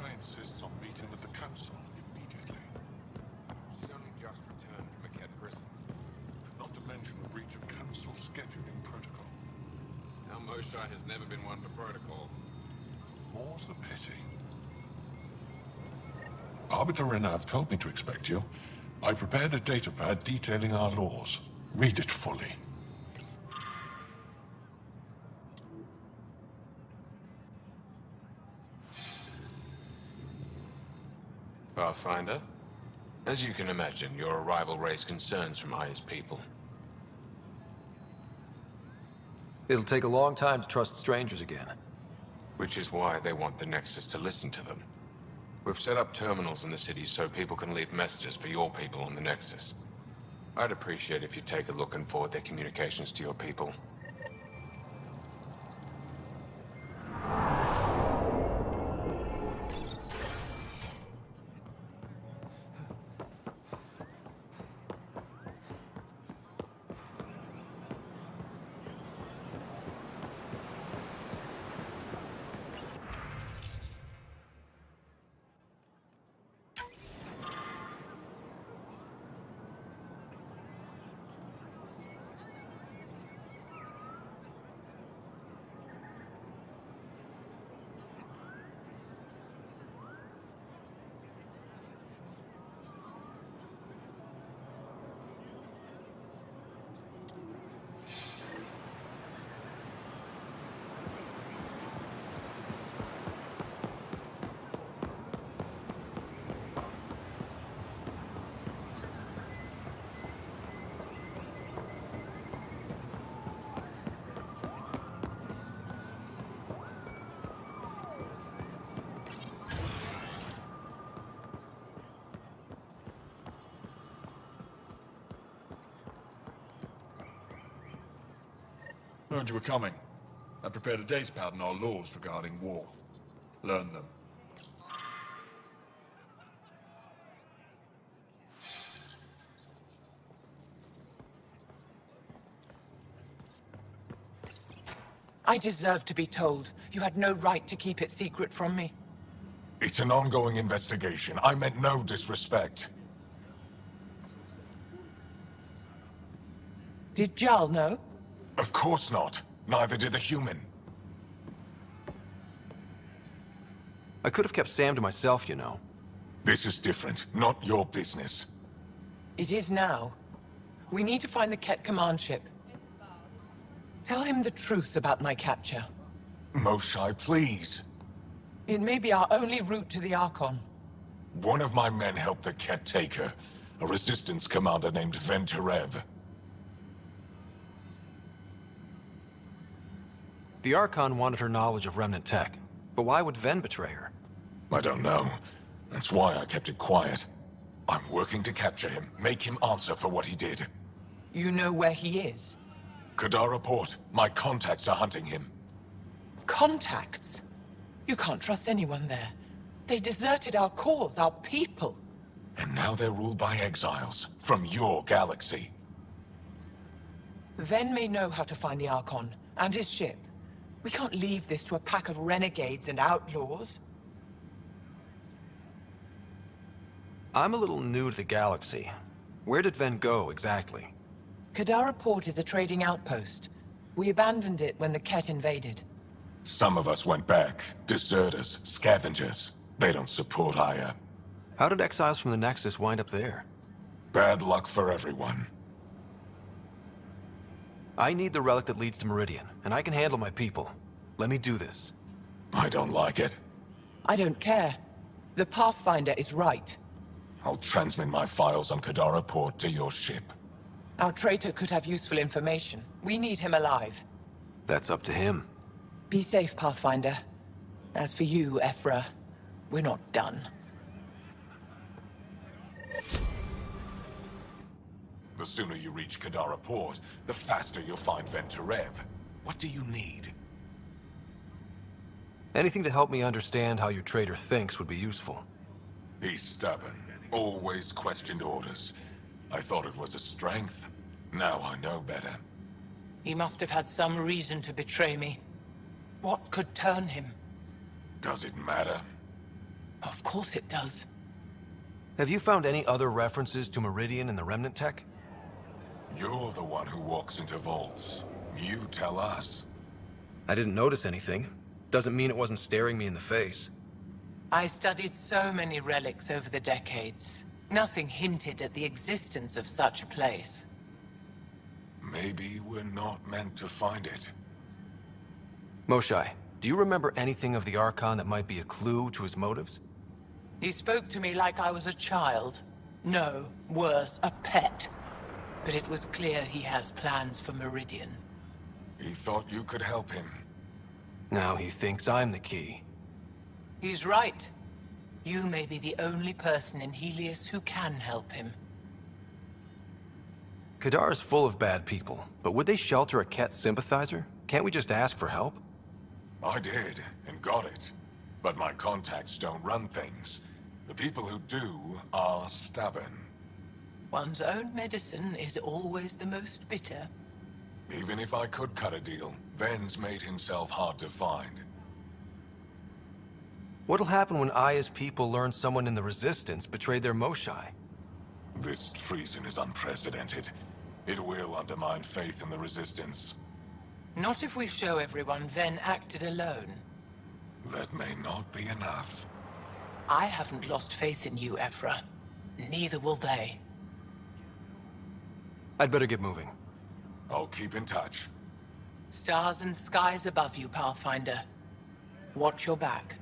Moshe insists on meeting with the Council immediately. She's only just returned from a Ket prison. Not to mention a breach of Council scheduling protocol. Now Moshe has never been one for protocol. More's the pity. Arbiter Renav told me to expect you. I prepared a datapad detailing our laws. Read it fully. Pathfinder? As you can imagine, your arrival raised concerns from Aya's people. It'll take a long time to trust strangers again. Which is why they want the Nexus to listen to them. We've set up terminals in the city so people can leave messages for your people on the Nexus. I'd appreciate if you take a look and forward their communications to your people. Heard you were coming. I prepared a datapad on our laws regarding war. Learn them. I deserve to be told. You had no right to keep it secret from me. It's an ongoing investigation. I meant no disrespect. Did Jal know? Of course not. Neither did the human. I could have kept Sam to myself, you know. This is different. Not your business. It is now. We need to find the Ket command ship. Tell him the truth about my capture. Moshe, please. It may be our only route to the Archon. One of my men helped the Ket take her. A resistance commander named Venturev. The Archon wanted her knowledge of Remnant tech. But why would Ven betray her? I don't know. That's why I kept it quiet. I'm working to capture him, make him answer for what he did. You know where he is? Kadara Port. My contacts are hunting him. Contacts? You can't trust anyone there. They deserted our cause, our people. And now they're ruled by exiles from your galaxy. Ven may know how to find the Archon and his ship. We can't leave this to a pack of renegades and outlaws. I'm a little new to the galaxy. Where did Ven go, exactly? Kadara Port is a trading outpost. We abandoned it when the Ket invaded. Some of us went back. Deserters, scavengers. They don't support Aya. How did exiles from the Nexus wind up there? Bad luck for everyone. I need the relic that leads to Meridian, and I can handle my people. Let me do this. I don't like it. I don't care. The Pathfinder is right. I'll transmit my files on Kadara Port to your ship. Our traitor could have useful information. We need him alive. That's up to him. Be safe, Pathfinder. As for you, Ephra, we're not done. The sooner you reach Kadara Port, the faster you'll find Venturev. What do you need? Anything to help me understand how your traitor thinks would be useful. He's stubborn. Always questioned orders. I thought it was a strength. Now I know better. He must have had some reason to betray me. What could turn him? Does it matter? Of course it does. Have you found any other references to Meridian in the Remnant tech? You're the one who walks into vaults. You tell us. I didn't notice anything. Doesn't mean it wasn't staring me in the face. I studied so many relics over the decades. Nothing hinted at the existence of such a place. Maybe we're not meant to find it. Moshae, do you remember anything of the Archon that might be a clue to his motives? He spoke to me like I was a child. No, worse, a pet. But it was clear he has plans for Meridian. He thought you could help him. Now he thinks I'm the key. He's right. You may be the only person in Helios who can help him. Kadar's full of bad people, but would they shelter a Ket sympathizer? Can't we just ask for help? I did, and got it. But my contacts don't run things. The people who do are stubborn. One's own medicine is always the most bitter. Even if I could cut a deal, Ven's made himself hard to find. What'll happen when Aya's people learn someone in the Resistance betrayed their Moshae? This treason is unprecedented. It will undermine faith in the Resistance. Not if we show everyone Ven acted alone. That may not be enough. I haven't lost faith in you, Evra. Neither will they. I'd better get moving. I'll keep in touch. Stars and skies above you, Pathfinder. Watch your back.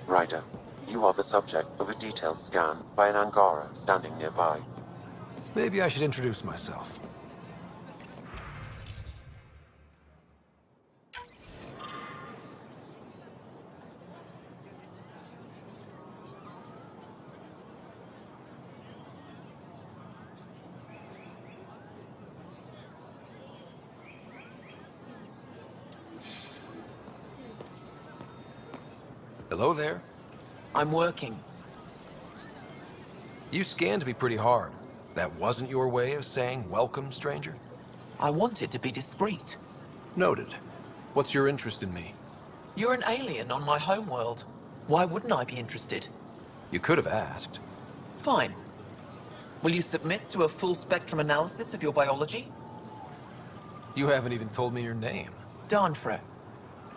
Ryder, you are the subject of a detailed scan by an Angara standing nearby. Maybe I should introduce myself. Hello there. I'm working. You scanned me pretty hard. That wasn't your way of saying welcome, stranger? I wanted to be discreet. Noted. What's your interest in me? You're an alien on my homeworld. Why wouldn't I be interested? You could have asked. Fine. Will you submit to a full spectrum analysis of your biology? You haven't even told me your name. Danfra.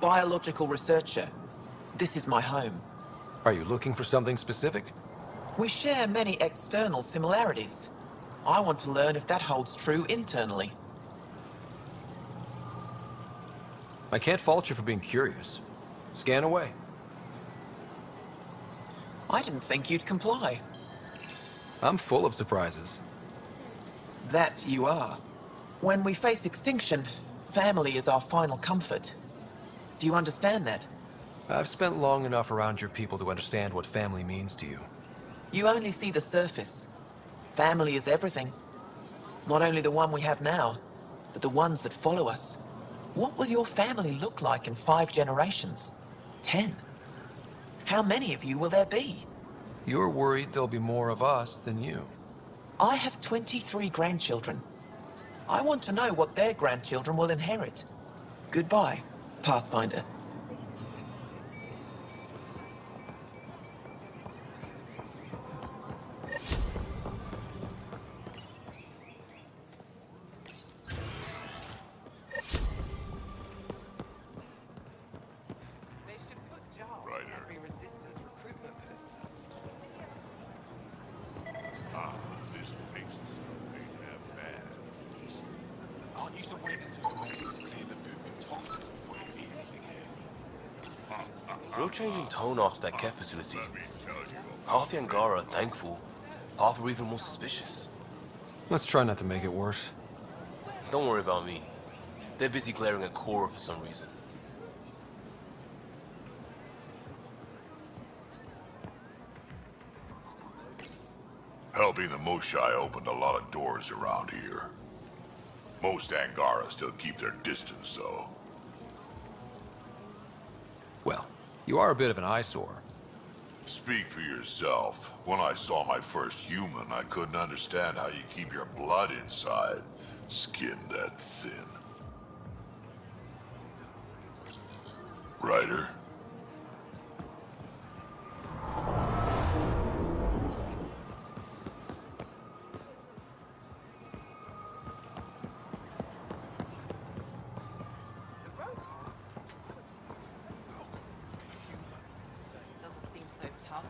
Biological researcher. This is my home. Are you looking for something specific? We share many external similarities. I want to learn if that holds true internally. I can't fault you for being curious. Scan away. I didn't think you'd comply. I'm full of surprises. That you are. When we face extinction, family is our final comfort. Do you understand that? I've spent long enough around your people to understand what family means to you. You only see the surface. Family is everything. Not only the one we have now, but the ones that follow us. What will your family look like in 5 generations? 10? How many of you will there be? You're worried there'll be more of us than you. I have 23 grandchildren. I want to know what their grandchildren will inherit. Goodbye, Pathfinder. Real changing tone after that Ket facility. Half the Angara are thankful, half are even more suspicious. Let's try not to make it worse. Don't worry about me. They're busy glaring at Cora for some reason. Helping the Moshai opened a lot of doors around here. Most Angara still keep their distance, though. Well, you are a bit of an eyesore. Speak for yourself. When I saw my first human, I couldn't understand how you keep your blood inside. Skin that thin. Ryder? Doesn't seem so tough.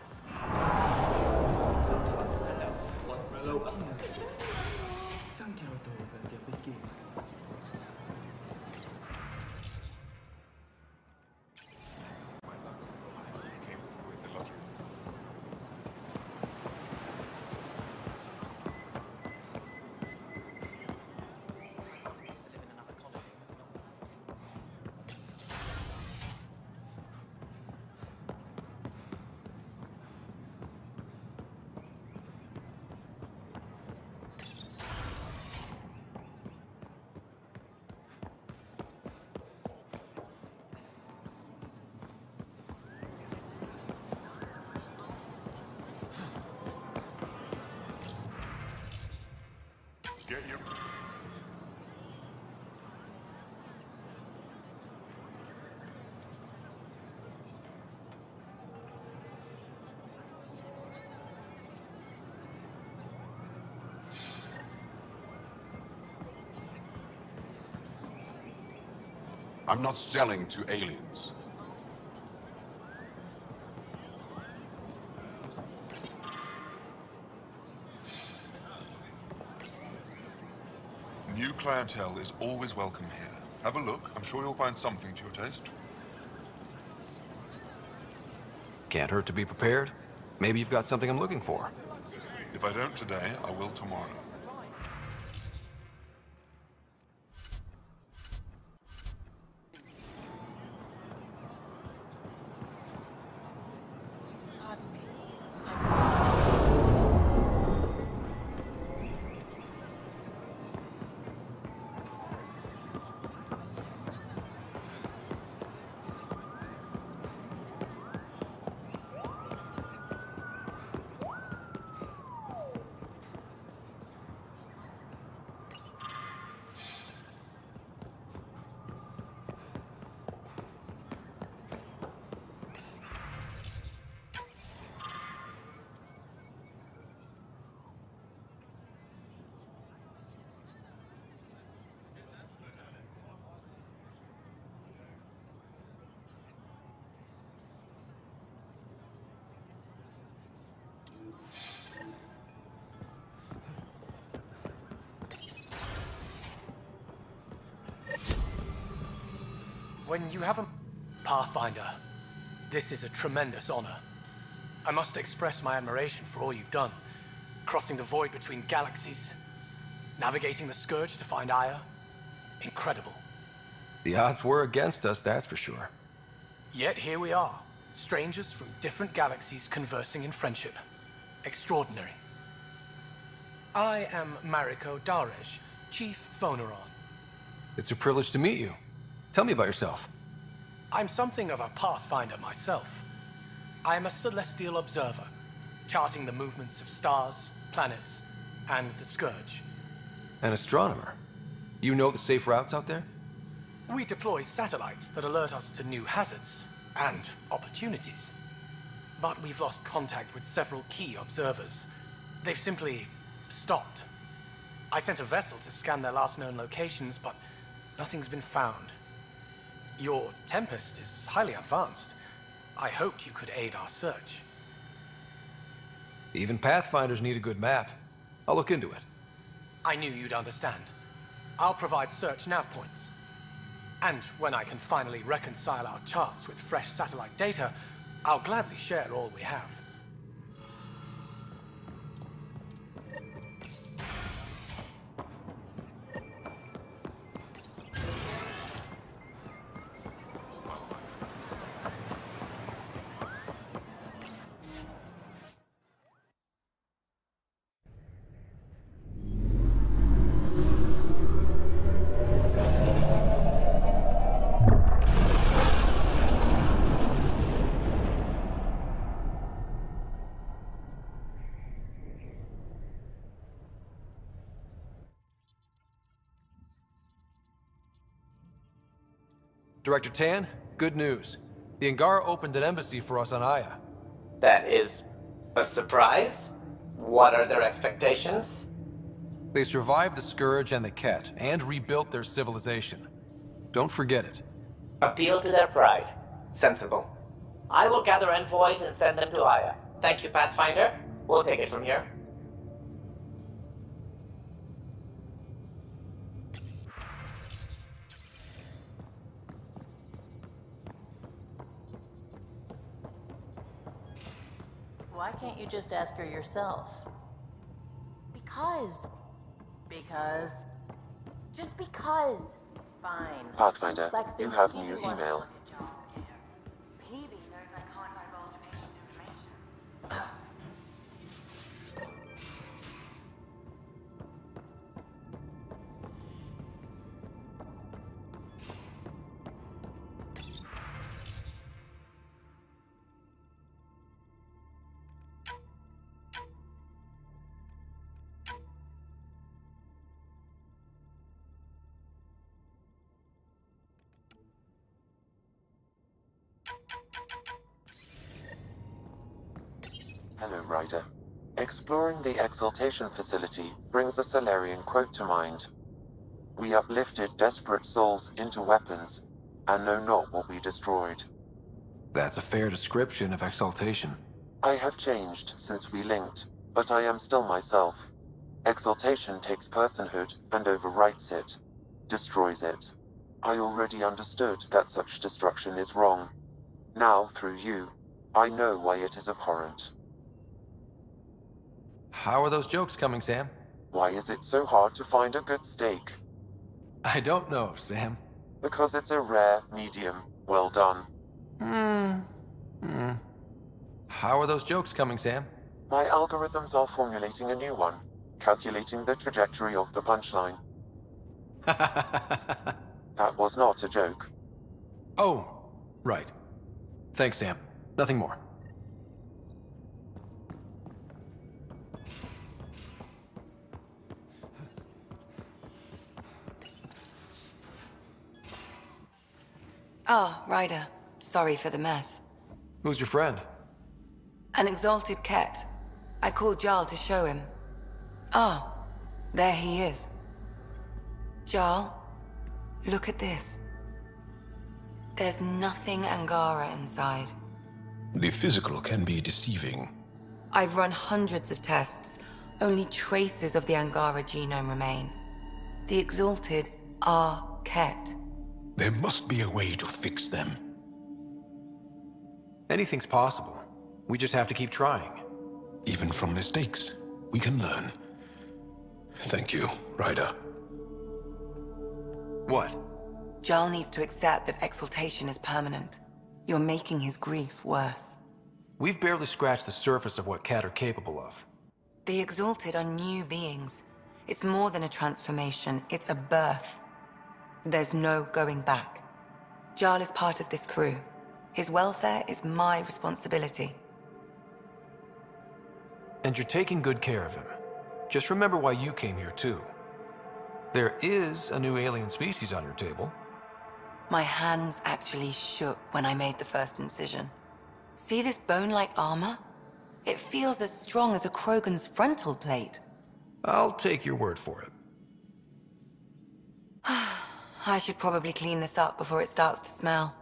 Get your... I'm not selling to aliens. New clientele is always welcome here. Have a look. I'm sure you'll find something to your taste. Can't hurt to be prepared. Maybe you've got something I'm looking for. If I don't today, I will tomorrow. Pardon me. When you have a Pathfinder, this is a tremendous honor. I must express my admiration for all you've done. Crossing the void between galaxies, navigating the Scourge to find Aya. Incredible. The odds were against us, that's for sure. Yet here we are, strangers from different galaxies conversing in friendship. Extraordinary. I am Mariko Darej, Chief Voneron. It's a privilege to meet you. Tell me about yourself. I'm something of a Pathfinder myself. I am a celestial observer, charting the movements of stars, planets, and the Scourge. An astronomer. You know the safe routes out there? We deploy satellites that alert us to new hazards and opportunities. But we've lost contact with several key observers. They've simply stopped. I sent a vessel to scan their last known locations, but nothing's been found. Your Tempest is highly advanced. I hoped you could aid our search. Even Pathfinders need a good map. I'll look into it. I knew you'd understand. I'll provide search nav points. And when I can finally reconcile our charts with fresh satellite data, I'll gladly share all we have. Director Tan, good news. The Angara opened an embassy for us on Aya. That is a surprise? What are their expectations? They survived the Scourge and the Ket, and rebuilt their civilization. Don't forget it. Appeal to their pride. Sensible. I will gather envoys and send them to Aya. Thank you, Pathfinder. We'll take it from here. Why can't you just ask her yourself? Because. Just because. Fine. Pathfinder, Lexi, you have you new can watch email. PB knows I can't divulge patient information. Hello, Ryder. Exploring the Exaltation facility brings a Solarian quote to mind. We uplifted desperate souls into weapons, and know not what we destroyed. That's a fair description of Exaltation. I have changed since we linked, but I am still myself. Exaltation takes personhood and overwrites it, destroys it. I already understood that such destruction is wrong. Now, through you, I know why it is abhorrent. How are those jokes coming, Sam? Why is it so hard to find a good steak? I don't know, Sam. Because it's a rare, medium, well done. How are those jokes coming, Sam? My algorithms are formulating a new one, calculating the trajectory of the punchline. That was not a joke. Oh, right. Thanks, Sam. Nothing more. Ah, Ryder. Sorry for the mess. Who's your friend? An exalted Ket. I called Jarl to show him. Ah, there he is. Jarl, look at this. There's nothing Angara inside. The physical can be deceiving. I've run hundreds of tests. Only traces of the Angara genome remain. The exalted are Ket. There must be a way to fix them. Anything's possible. We just have to keep trying. Even from mistakes, we can learn. Thank you, Ryder. What? Jarl needs to accept that exaltation is permanent. You're making his grief worse. We've barely scratched the surface of what Ket are capable of. The exalted are new beings. It's more than a transformation, it's a birth. There's no going back. Jarl is part of this crew. His welfare is my responsibility. And you're taking good care of him. Just remember why you came here, too. There is a new alien species on your table. My hands actually shook when I made the first incision. See this bone-like armor? It feels as strong as a Krogan's frontal plate. I'll take your word for it. I should probably clean this up before it starts to smell.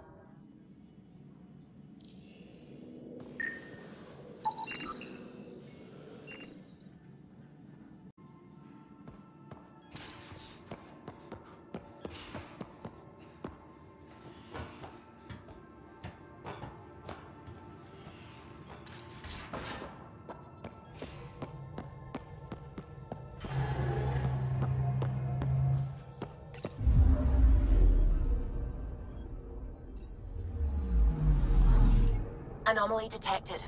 Anomaly detected.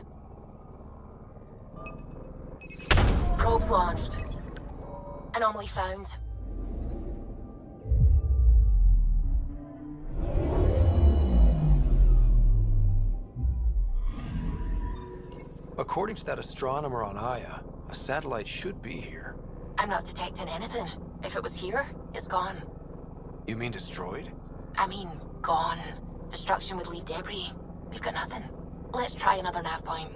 Probes launched. Anomaly found. According to that astronomer on Aya, a satellite should be here. I'm not detecting anything. If it was here, it's gone. You mean destroyed? I mean, Gone. Destruction would leave debris. We've got nothing. Let's try another nav point.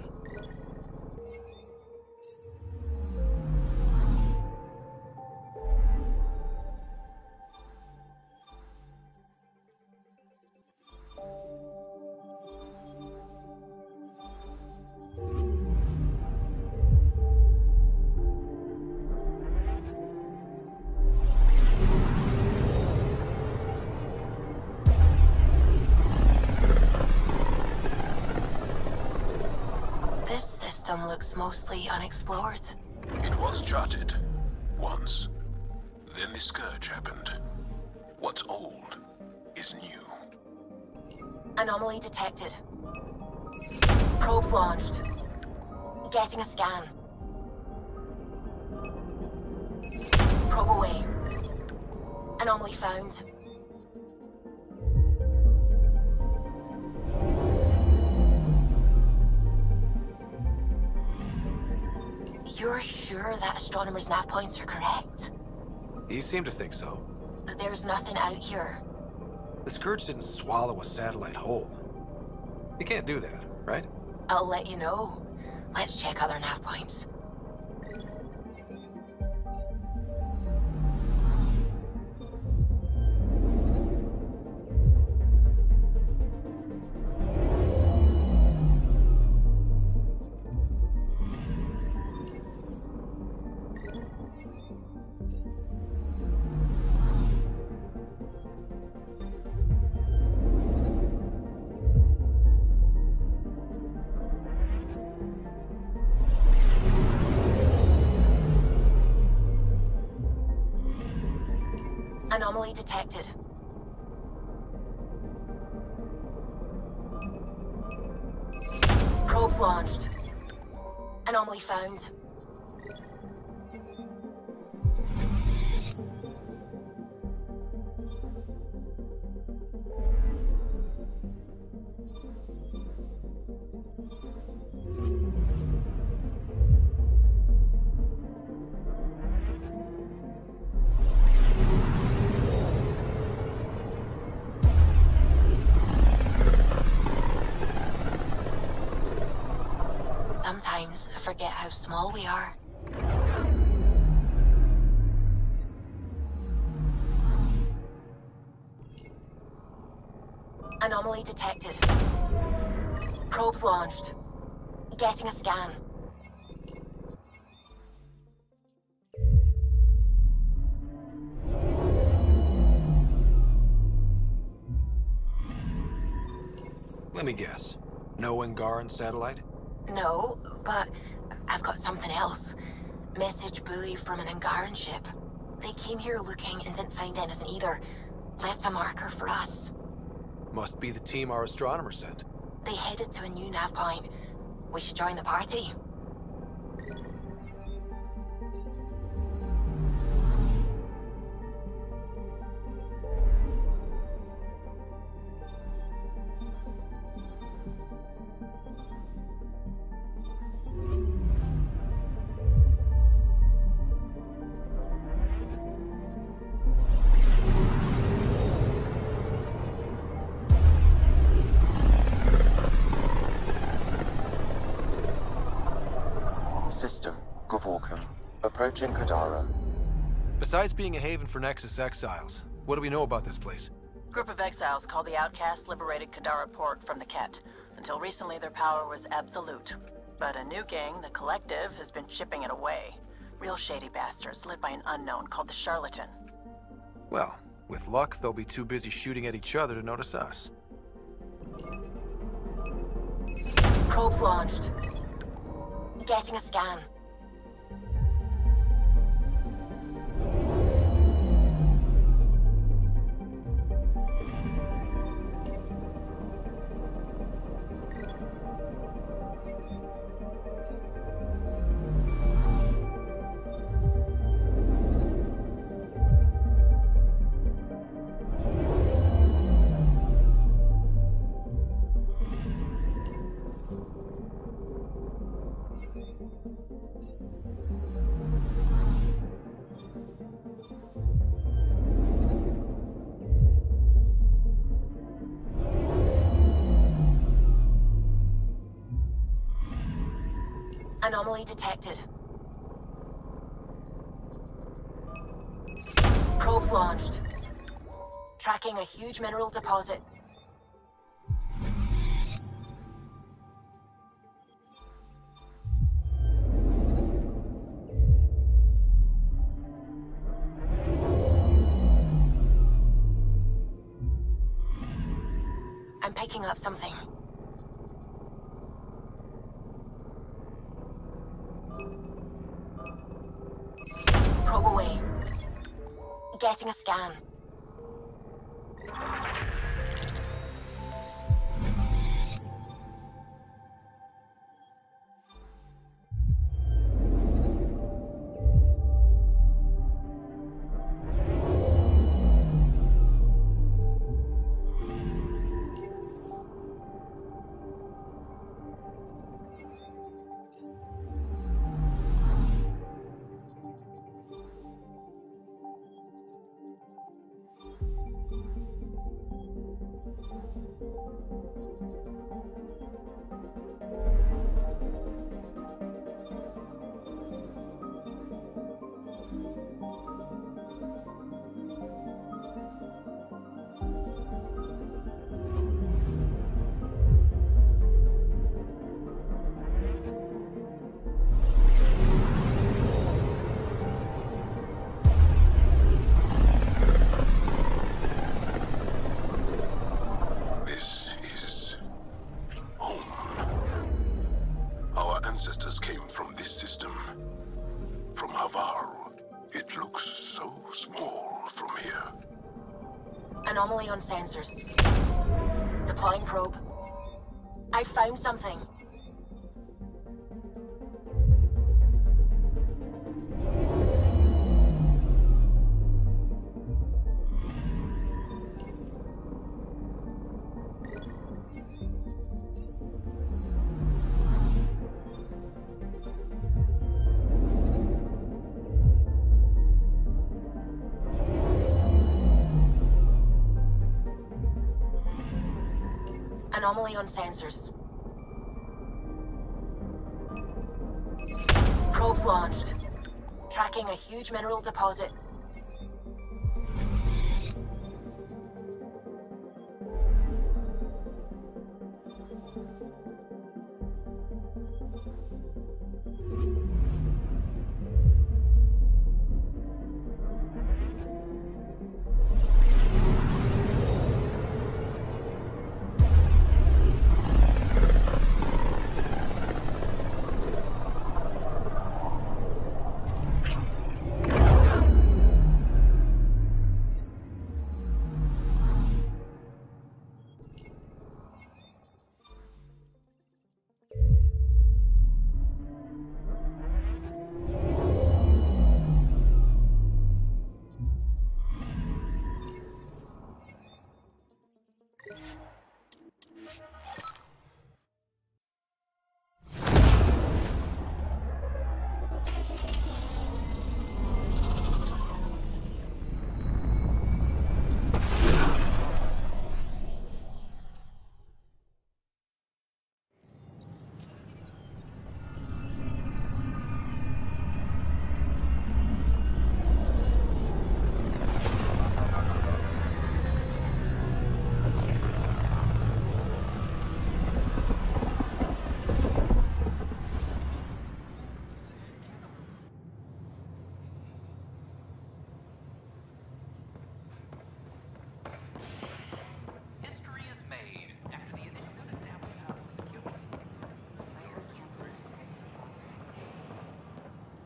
Looks mostly unexplored. It was charted. Once. Then the Scourge happened. What's old is new. Anomaly detected. Probes launched. Getting a scan. Probe away. Anomaly found. You're sure that astronomers' nav points are correct? He seemed to think so. There's nothing out here. The Scourge didn't swallow a satellite whole. You can't do that, right? I'll let you know. Let's check other nav points. Anomaly detected. Probes launched. Anomaly found. Sometimes I forget how small we are. Anomaly detected. Probes launched. Getting a scan. Let me guess. No Angaran satellite? No, but I've got something else. Message buoy from an Angaran ship. They came here looking and didn't find anything either. Left a marker for us. Must be the team our astronomer sent. They headed to a new nav point. We should join the party. System, Gavorkum. Approaching Kadara. Besides being a haven for Nexus exiles, what do we know about this place? Group of exiles called the Outcasts liberated Kadara Port from the Ket. Until recently, their power was absolute. But a new gang, the Collective, has been chipping it away. Real shady bastards, led by an unknown called the Charlatan. Well, with luck, they'll be too busy shooting at each other to notice us. Probes launched. Getting a scan. Anomaly detected. Probes launched. Tracking a huge mineral deposit. I'm picking up something. Probe away. Getting a scan. Ancestors came from this system. From Havaru. It looks so small from here. Anomaly on sensors. Deploying probe. I found something. Anomaly on sensors. Probes launched. Tracking a huge mineral deposit.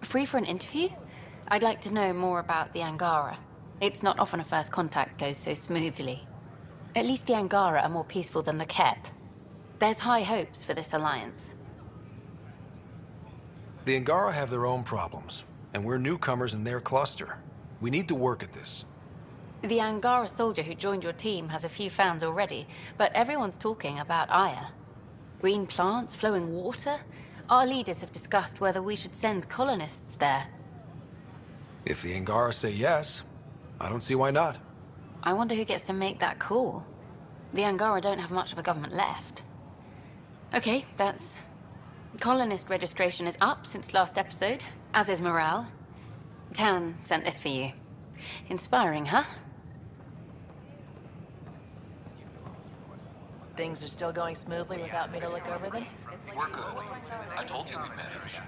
Free for an interview? I'd like to know more about the Angara. It's not often a first contact goes so smoothly. At least the Angara are more peaceful than the Ket. There's high hopes for this alliance. The Angara have their own problems, and we're newcomers in their cluster. We need to work at this. The Angara soldier who joined your team has a few fans already, but everyone's talking about Aya. Green plants, flowing water? Our leaders have discussed whether we should send colonists there. If the Angara say yes, I don't see why not. I wonder who gets to make that call. The Angara don't have much of a government left. Okay, that's Colonist registration is up since last episode, as is morale. Tan sent this for you. Inspiring, huh? Things are still going smoothly without me to look over them? We're good. I told you we'd manage.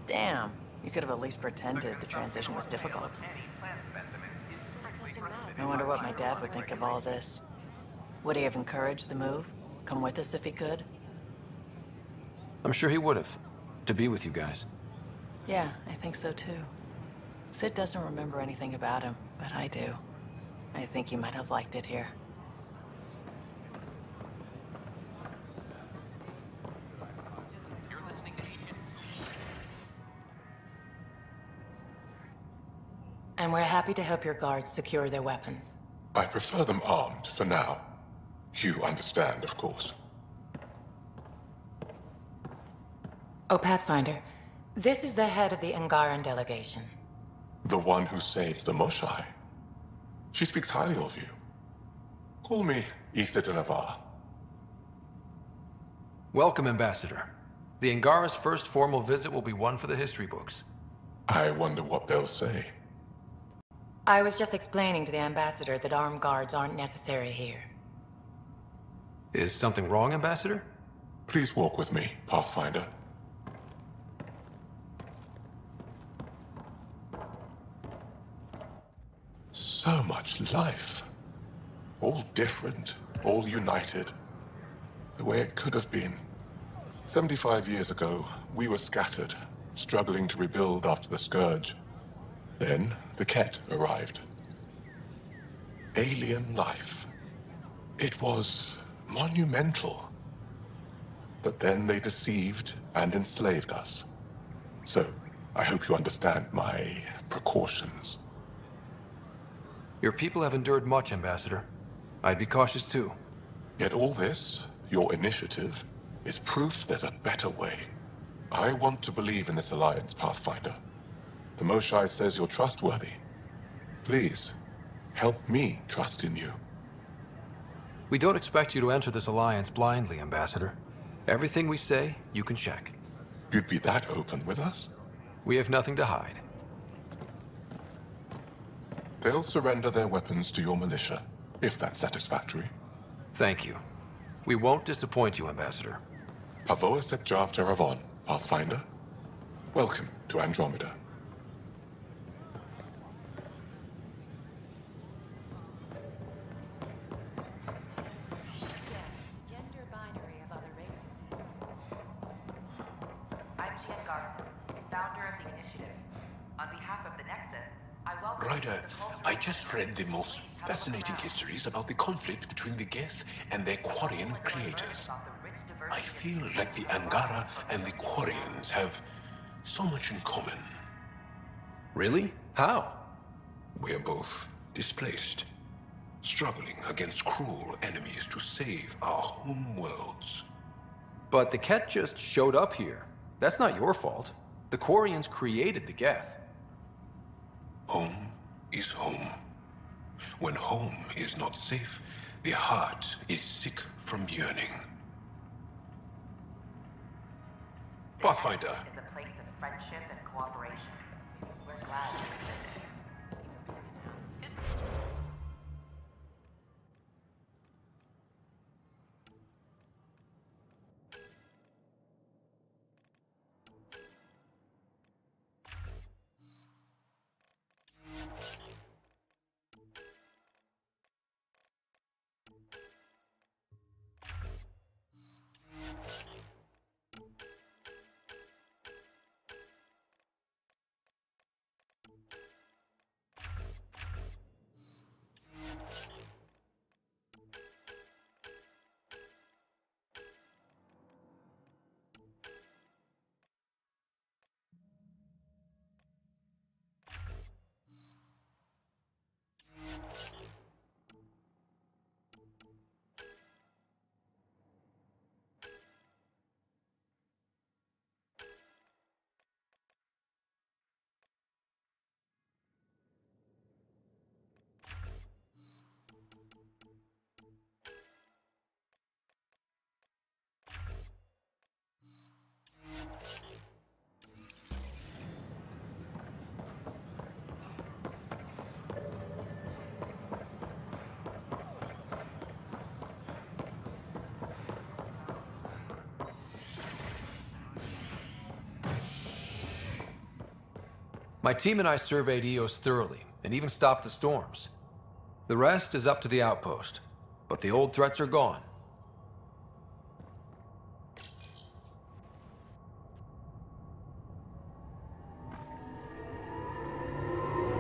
Damn. You could have at least pretended the transition was difficult. I wonder what my dad would think of all this. Would he have encouraged the move? Come with us if he could? I'm sure he would have. To be with you guys. Yeah, I think so too. Sid doesn't remember anything about him, but I do. I think he might have liked it here. And we're happy to help your guards secure their weapons. I prefer them armed for now. You understand, of course. Oh, Pathfinder, this is the head of the Angaran delegation. The one who saved the Moshai. She speaks highly of you. Call me Issa de Navarre. Welcome, Ambassador. The Angara's first formal visit will be one for the history books. I wonder what they'll say. I was just explaining to the Ambassador that armed guards aren't necessary here. Is something wrong, Ambassador? Please walk with me, Pathfinder. So much life. All different, all united. The way it could have been. 75 years ago, we were scattered, struggling to rebuild after the Scourge. Then, the Ket arrived. Alien life. It was monumental. But then they deceived and enslaved us. So, I hope you understand my precautions. Your people have endured much, Ambassador. I'd be cautious too. Yet all this, your initiative, is proof there's a better way. I want to believe in this alliance, Pathfinder. The Moshai says you're trustworthy. Please, help me trust in you. We don't expect you to enter this alliance blindly, Ambassador. Everything we say, you can check. You'd be that open with us? We have nothing to hide. They'll surrender their weapons to your militia, if that's satisfactory. Thank you. We won't disappoint you, Ambassador. Pavoa set Jav Jaravon, Pathfinder. Welcome to Andromeda. Ryder, I just read the most fascinating histories about the conflict between the Geth and their Quarian creators. I feel like the Angara and the Quarians have so much in common. Really? How? We're both displaced, struggling against cruel enemies to save our home worlds. But the Ket just showed up here. That's not your fault. The Quarians created the Geth. Home is home. When home is not safe, the heart is sick from yearning. Pathfinder. Is a place of friendship and cooperation. We're glad to visit. My team and I surveyed Eos thoroughly, and even stopped the storms. The rest is up to the outpost, but the old threats are gone.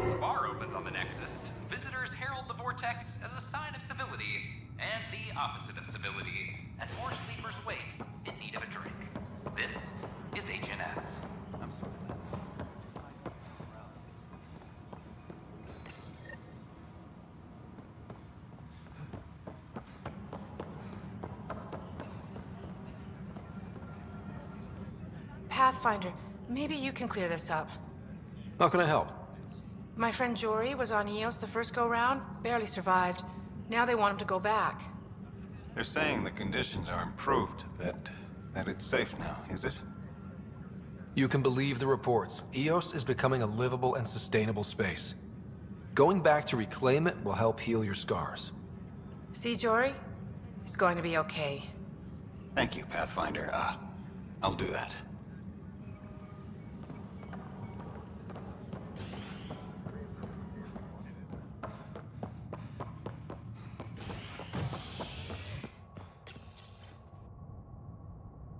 The bar opens on the Nexus. Visitors herald the vortex as a sign of civility, and the opposite of civility, as more sleepers wake in need of a drink. This is HNS. I'm sorry. Pathfinder, maybe you can clear this up. How can I help? My friend Jory was on Eos the first go-round, barely survived. Now they want him to go back. They're saying the conditions are improved, that it's safe now, is it? You can believe the reports. Eos is becoming a livable and sustainable space. Going back to reclaim it will help heal your scars. See, Jory? It's going to be okay. Thank you, Pathfinder. I'll do that.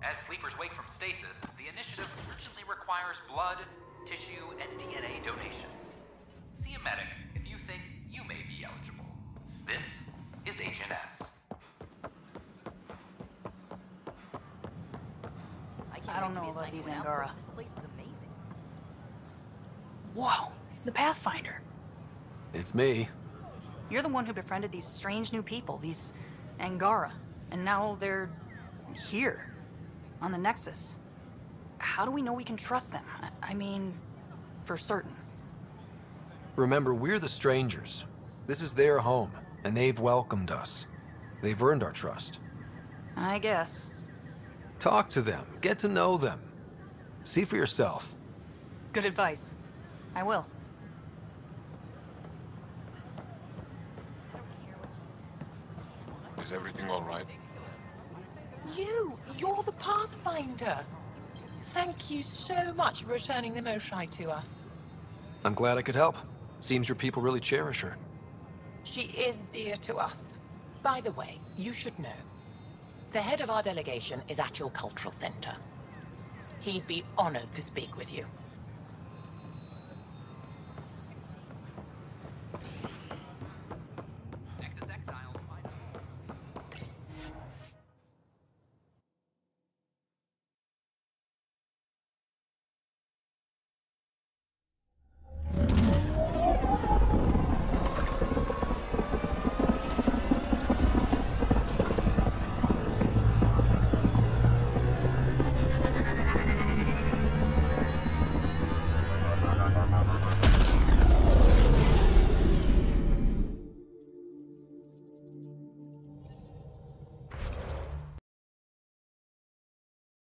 As sleepers wake from stasis, the initiative urgently requires blood, tissue, and DNA donations. See a medic if you think you may be eligible. This is HNS. I don't know about these Angara. This place is amazing. Whoa, it's the Pathfinder. It's me. You're the one who befriended these strange new people, these Angara, and now they're here, on the Nexus. How do we know we can trust them? I mean, for certain. Remember, we're the strangers. This is their home, and they've welcomed us. They've earned our trust. I guess. Talk to them. Get to know them. See for yourself. Good advice. I will. Is everything all right? You're the Pathfinder. Thank you so much for returning the Moshai to us. I'm glad I could help. Seems your people really cherish her. She is dear to us. By the way, you should know. The head of our delegation is at your cultural center. He'd be honored to speak with you.